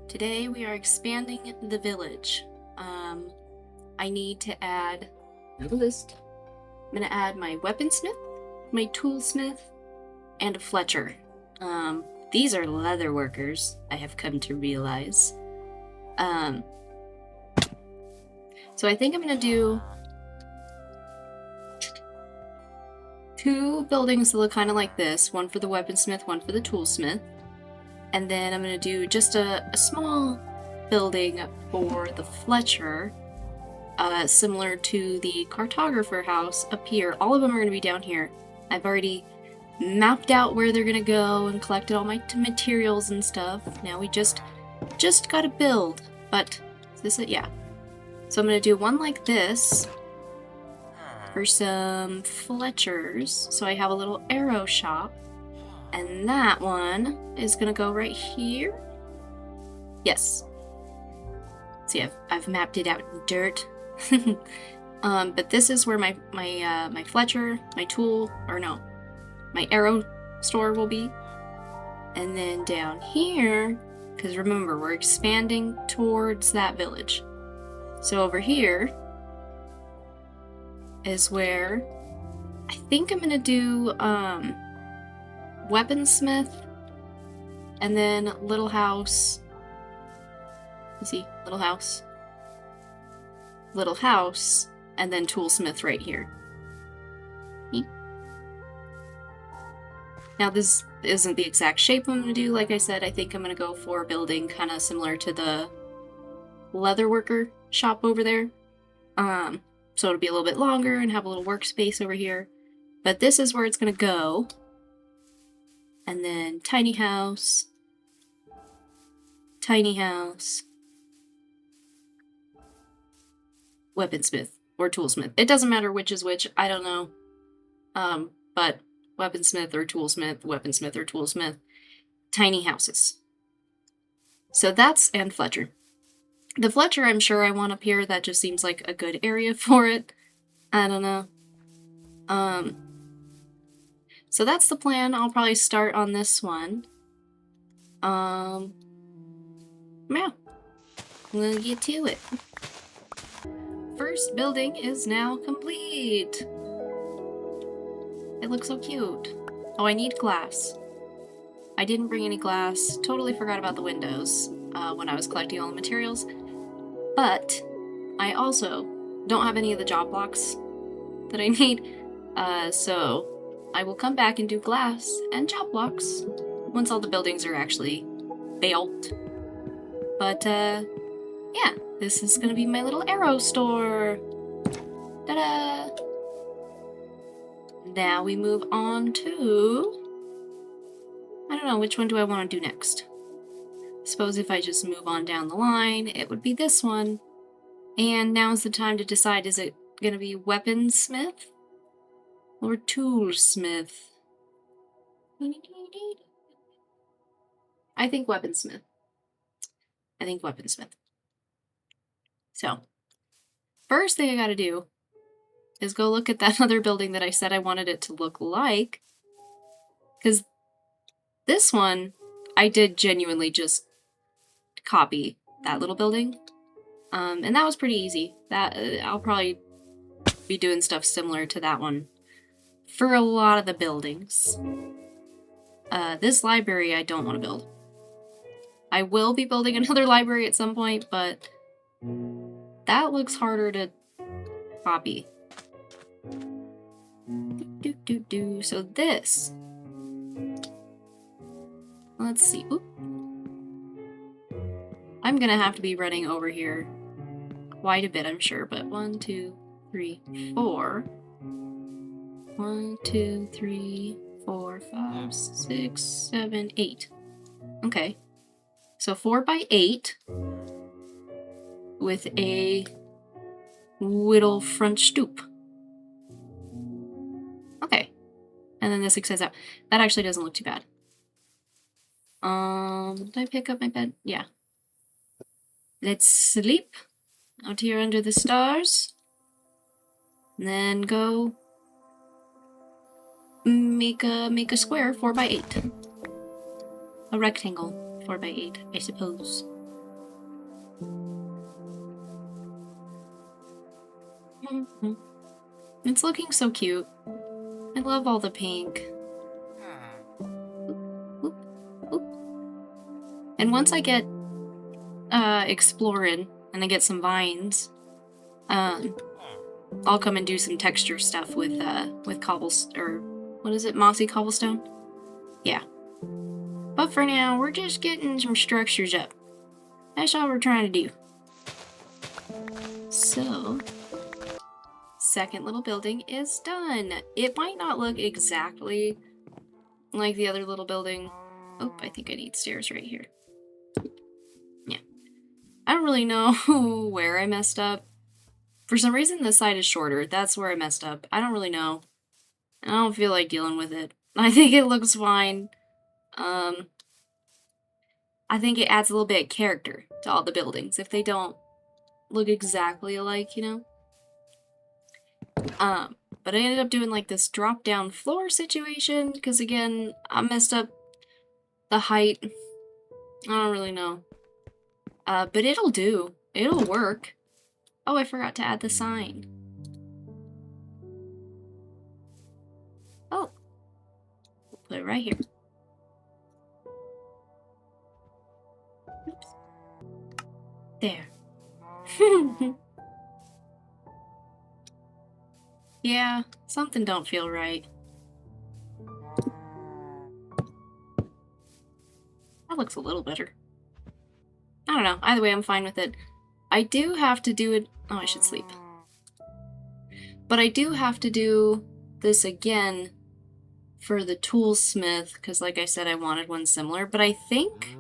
Today we are expanding the village. I need to add a list. I'm gonna add my weaponsmith, my toolsmith, and a fletcher. These are leather workers, I have come to realize. So I think I'm gonna do 2 buildings that look kind of like this. One for the weaponsmith, one for the toolsmith. And then I'm going to do just a small building for the fletcher, similar to the cartographer house up here. All of them are going to be down here. I've already mapped out where they're going to go and collected all my materials and stuff. Now we just got to build. But is this it? Yeah. So I'm going to do one like this for some fletchers. So I have a little arrow shop. And that one is gonna go right here. Yes. See, I've mapped it out in dirt. But this is where my fletcher, my tool, or no, my arrow store will be. And then down here, because remember, we're expanding towards that village. So over here is where I think I'm gonna do weaponsmith, and then little house. You see, little house, and then toolsmith right here. Now this isn't the exact shape I'm gonna do. Like I said, I think I'm gonna go for a building kind of similar to the leatherworker shop over there. So it'll be a little bit longer and have a little workspace over here. But this is where it's gonna go. And then tiny house, weaponsmith, or toolsmith. It doesn't matter which is which, I don't know. But weaponsmith or toolsmith, tiny houses. So that's, and fletcher. The fletcher I'm sure I want up here, that just seems like a good area for it. I don't know. So that's the plan. I'll probably start on this one. Yeah. I'm gonna get to it. First building is now complete. It looks so cute. Oh, I need glass. I didn't bring any glass. Totally forgot about the windows when I was collecting all the materials. But I also don't have any of the job blocks that I need. So I will come back and do glass and job blocks once all the buildings are actually built. But, yeah, this is gonna be my little arrow store. Ta-da! Now we move on to... I don't know, which one do I want to do next? Suppose if I just move on down the line, it would be this one. And now's the time to decide, is it gonna be weaponsmith? Or toolsmith? I think weaponsmith. So, first thing I gotta do is go look at that other building that I said I wanted it to look like. Because this one, I did genuinely just copy that little building. And that was pretty easy. That I'll probably be doing stuff similar to that one for a lot of the buildings. This library I don't want to build. I will be building another library at some point, but that looks harder to copy. So this. Let's see. Oop. I'm gonna have to be running over here quite a bit, I'm sure, but 1, 2, 3, 4. 1, 2, 3, 4, 5, 6, 7, 8. Okay. So 4 by 8 with a little front stoop. Okay. And then this extends out. That actually doesn't look too bad. Did I pick up my bed? Yeah. Let's sleep out here under the stars. And then go make a square 4 by 8. A rectangle 4 by 8, I suppose. It's looking so cute. I love all the pink. Oop, oop. And once I get exploring and I get some vines, I'll come and do some texture stuff with or what is it, mossy cobblestone? Yeah. But for now, we're just getting some structures up. That's all we're trying to do. So, second little building is done. It might not look exactly like the other little building. Oh, I think I need stairs right here. Yeah. I don't really know where I messed up. For some reason, this side is shorter. That's where I messed up. I don't really know. I don't feel like dealing with it. I think it looks fine. I think it adds a little bit of character to all the buildings if they don't look exactly alike, you know? But I ended up doing like this drop-down floor situation because, again, I messed up the height. I don't really know. But it'll do. It'll work. Oh, I forgot to add the sign. Oh. We'll put it right here. Oops. There. Yeah, something don't feel right. That looks a little better. I don't know. Either way, I'm fine with it. I do have to do it. Oh, I should sleep. But I do have to do this again for the toolsmith, because like I said, I wanted one similar. But I think...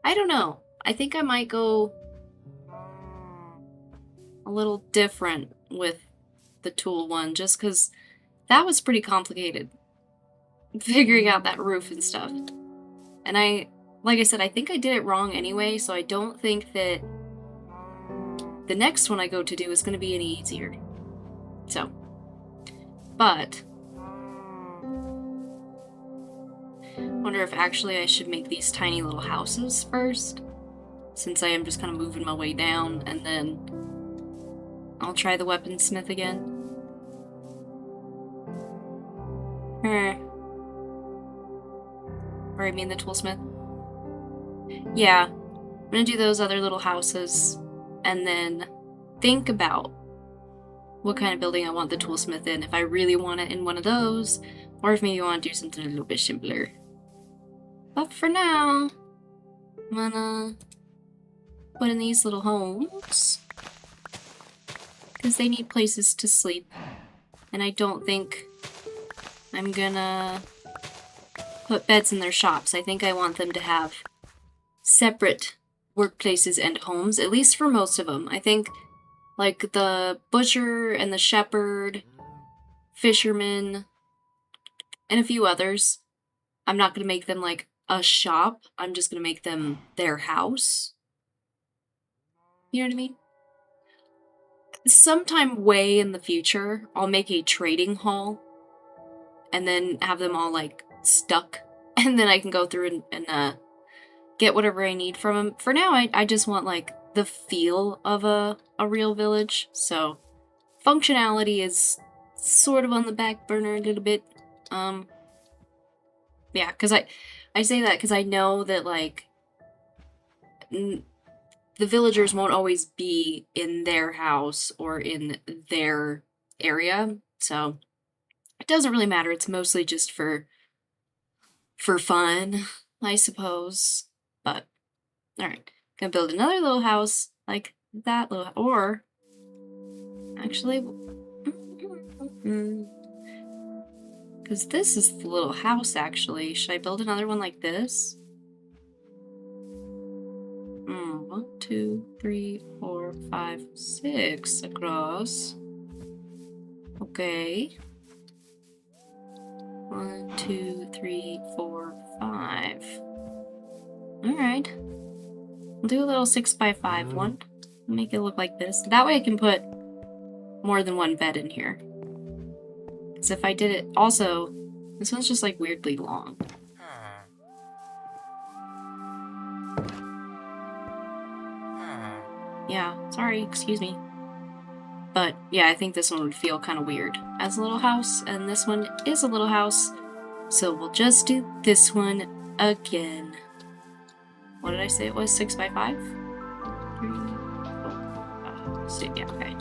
I don't know. I think I might go a little different with the tool one, just because that was pretty complicated. Figuring out that roof and stuff. And like I said, I think I did it wrong anyway, so I don't think that the next one I go to do is going to be any easier. So, but wonder if actually I should make these tiny little houses first, since I am just kind of moving my way down, and then I'll try the weaponsmith again. Or I mean the toolsmith. Yeah, I'm gonna do those other little houses, and then think about what kind of building I want the toolsmith in, if I really want it in one of those, or if maybe I want to do something a little bit simpler. But for now, I'm gonna put in these little homes, because they need places to sleep, and I don't think I'm gonna put beds in their shops. I think I want them to have separate workplaces and homes, at least for most of them. I think, like, the butcher and the shepherd, fisherman, and a few others, I'm not going to make them, like, a shop. I'm just going to make them their house. You know what I mean? Sometime way in the future, I'll make a trading hall, and then have them all, like, stuck, and then I can go through and get whatever I need from them. For now, I just want, like, the feel of a real village, so functionality is sort of on the back burner a little bit. Yeah, because I say that because I know that, like, the villagers won't always be in their house or in their area, so it doesn't really matter. It's mostly just for fun, I suppose. But, alright. Gonna build another little house like that little, or actually, because this is the little house, actually. Should I build another one like this? 1, 2, 3, 4, 5, 6 across. Okay. 1, 2, 3, 4, 5. Alright. We'll do a little 6x5 one. Make it look like this. That way I can put more than one bed in here. Because if I did it... Also, this one's just, like, weirdly long. Yeah, sorry, excuse me. But yeah, I think this one would feel kind of weird as a little house, and this one is a little house. So we'll just do this one again. What did I say it was? 6 by 5? 3, 4, 5, 6, yeah, okay.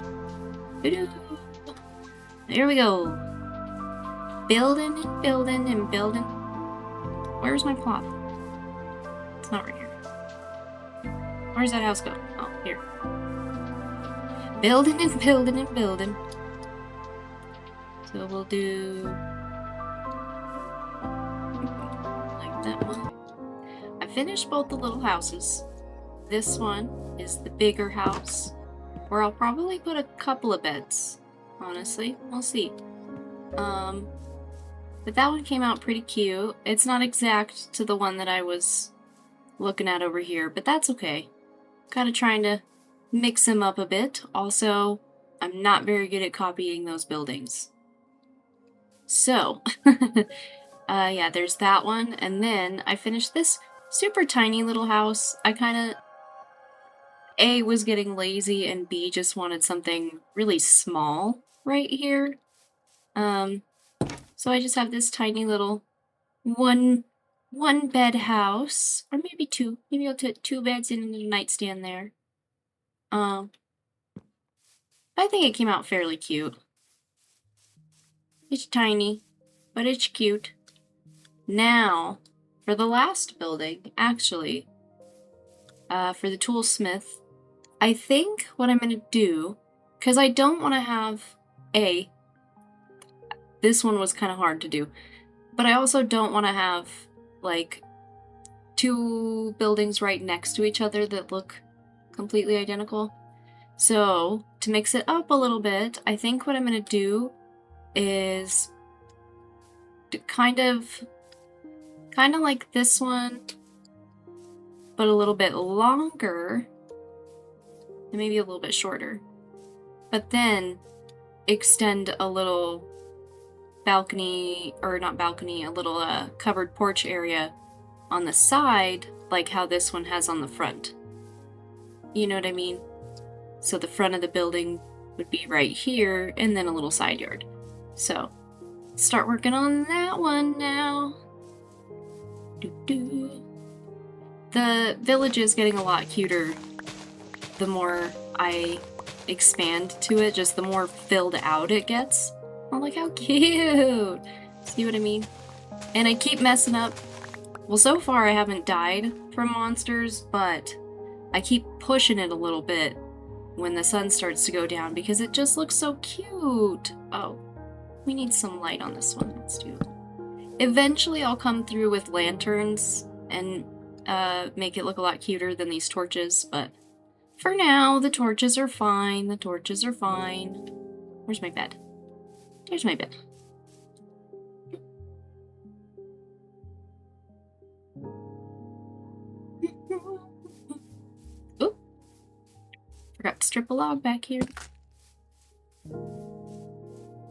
There we go. Building and building and building. Where's my plot? It's not right here. Where's that house go? Oh, here. Building and building and building. So we'll do like that one. I finished both the little houses. This one is the bigger house, where I'll probably put a couple of beds. Honestly, we'll see. But that one came out pretty cute. It's not exact to the one that I was looking at over here, but that's okay. Kind of trying to mix them up a bit. Also, I'm not very good at copying those buildings. So, yeah, there's that one. And then I finished this super tiny little house. I kind of, A, was getting lazy, and B, just wanted something really small right here. So I just have this tiny little one bed house, or maybe two. Maybe I'll put 2 beds in a nightstand there. I think it came out fairly cute. It's tiny, but it's cute. Now, for the last building, actually, for the toolsmith, I think what I'm gonna do, because I don't want to have this one was kind of hard to do, but I also don't want to have, like, 2 buildings right next to each other that look completely identical. So, to mix it up a little bit, I think what I'm gonna do is kind of like this one, but a little bit longer, and maybe a little bit shorter. But then extend a little balcony, or not balcony, a little covered porch area on the side, like how this one has on the front. You know what I mean? So the front of the building would be right here, and then a little side yard. So, start working on that one now. The village is getting a lot cuter the more I expand to it, just the more filled out it gets. Oh, look how cute! See what I mean? And I keep messing up. Well, so far I haven't died from monsters, but I keep pushing it a little bit when the sun starts to go down because it just looks so cute. Oh, we need some light on this one. Let's do. Eventually I'll come through with lanterns and make it look a lot cuter than these torches, but for now, the torches are fine. The torches are fine. Where's my bed? There's my bed. Oop. Forgot to strip a log back here.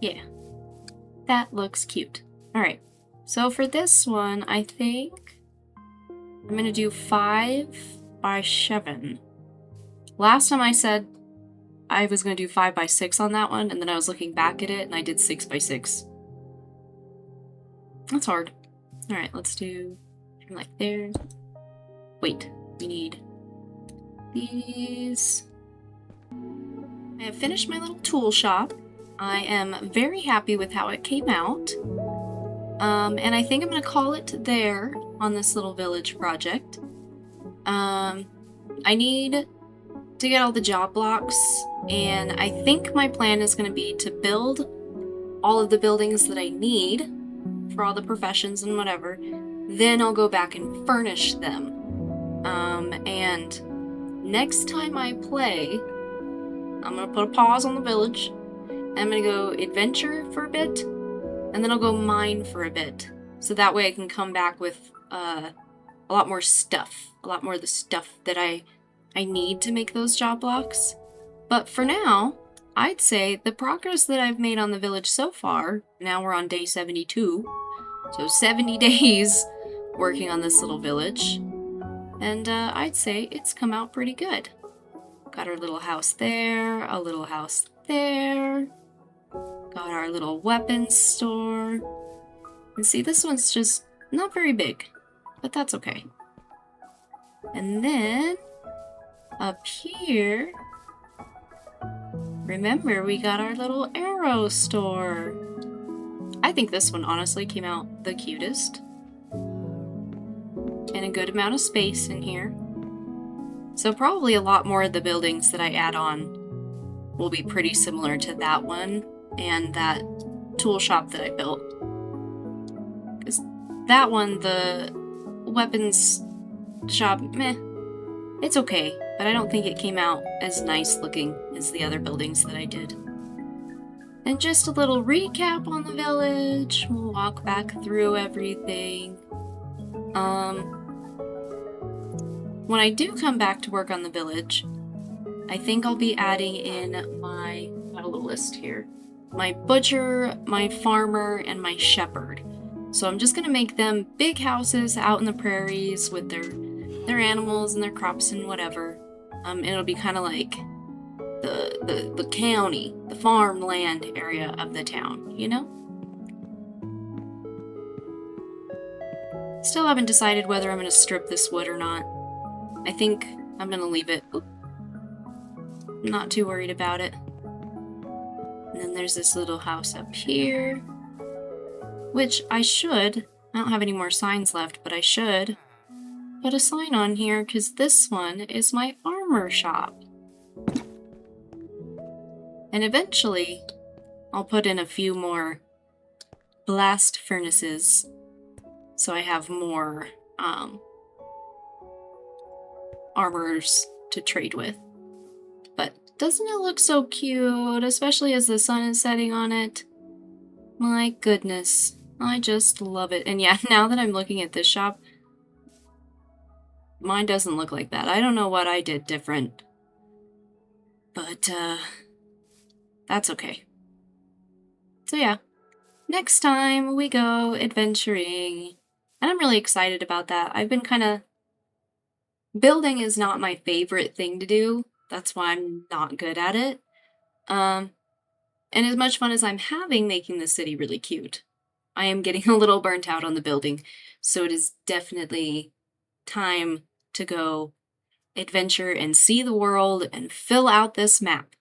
Yeah. That looks cute. Alright. So for this one, I think I'm going to do 5 by 7. Last time I said I was going to do 5 by 6 on that one, and then I was looking back at it, and I did 6 by 6. That's hard. Alright, let's do like there. Wait, we need these. I have finished my little tool shop. I am very happy with how it came out. And I think I'm going to call it there on this little village project. I need to get all the job blocks, and I think my plan is going to be to build all of the buildings that I need for all the professions and whatever. Then I'll go back and furnish them. And next time I play, I'm going to put a pause on the village. I'm going to go adventure for a bit, and then I'll go mine for a bit. So that way I can come back with a lot more stuff. A lot more of the stuff that I need to make those job blocks. But for now, I'd say the progress that I've made on the village so far, now we're on day 72, so 70 days working on this little village, and I'd say it's come out pretty good. Got our little house there, a little house there. Got our little weapons store. And see, this one's just not very big, but that's okay. And then up here, remember we got our little arrow store. I think this one honestly came out the cutest. And a good amount of space in here. So probably a lot more of the buildings that I add on will be pretty similar to that one and that tool shop that I built. Because that one, the weapons shop, meh, it's okay, but I don't think it came out as nice looking as the other buildings that I did. And just a little recap on the village. We'll walk back through everything. When I do come back to work on the village, I think I'll be adding in my, got a little list here, my butcher, my farmer, and my shepherd. So I'm just gonna make them big houses out in the prairies with their animals and their crops and whatever. It'll be kind of like the county, the farmland area of the town, you know? Still haven't decided whether I'm gonna strip this wood or not. I think I'm gonna leave it. Oop. I'm not too worried about it. And then there's this little house up here, which I don't have any more signs left, but I should put a sign on here because this one is my armor shop. And eventually, I'll put in a few more blast furnaces so I have more armors to trade with. But doesn't it look so cute, especially as the sun is setting on it? My goodness, I just love it. And yeah, now that I'm looking at this shop, mine doesn't look like that. I don't know what I did different, but that's okay. So yeah, next time we go adventuring, and I'm really excited about that. I've been building is not my favorite thing to do. That's why I'm not good at it. And as much fun as I'm having making the city really cute, I am getting a little burnt out on the building. So it is definitely time to go adventure and see the world and fill out this map.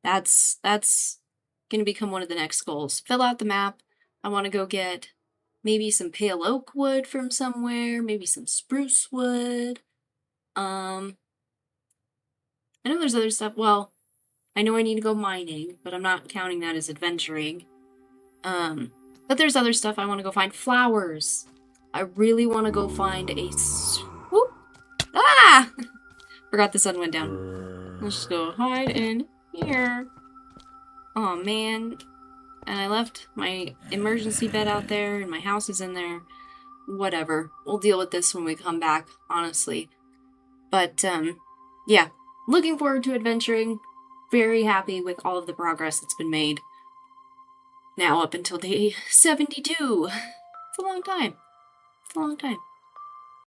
That's going to become one of the next goals. Fill out the map. I want to go get maybe some pale oak wood from somewhere, maybe some spruce wood. I know there's other stuff. Well, I know I need to go mining, but I'm not counting that as adventuring. But there's other stuff I want to go find. Flowers. I really want to go find a... Whoop! Ah! Forgot the sun went down. Let's just go hide in here. Oh man. And I left my emergency bed out there, and my house is in there. Whatever. We'll deal with this when we come back, honestly. But, yeah. Looking forward to adventuring. Very happy with all of the progress that's been made. Now up until day 72. It's a long time. It's a long time.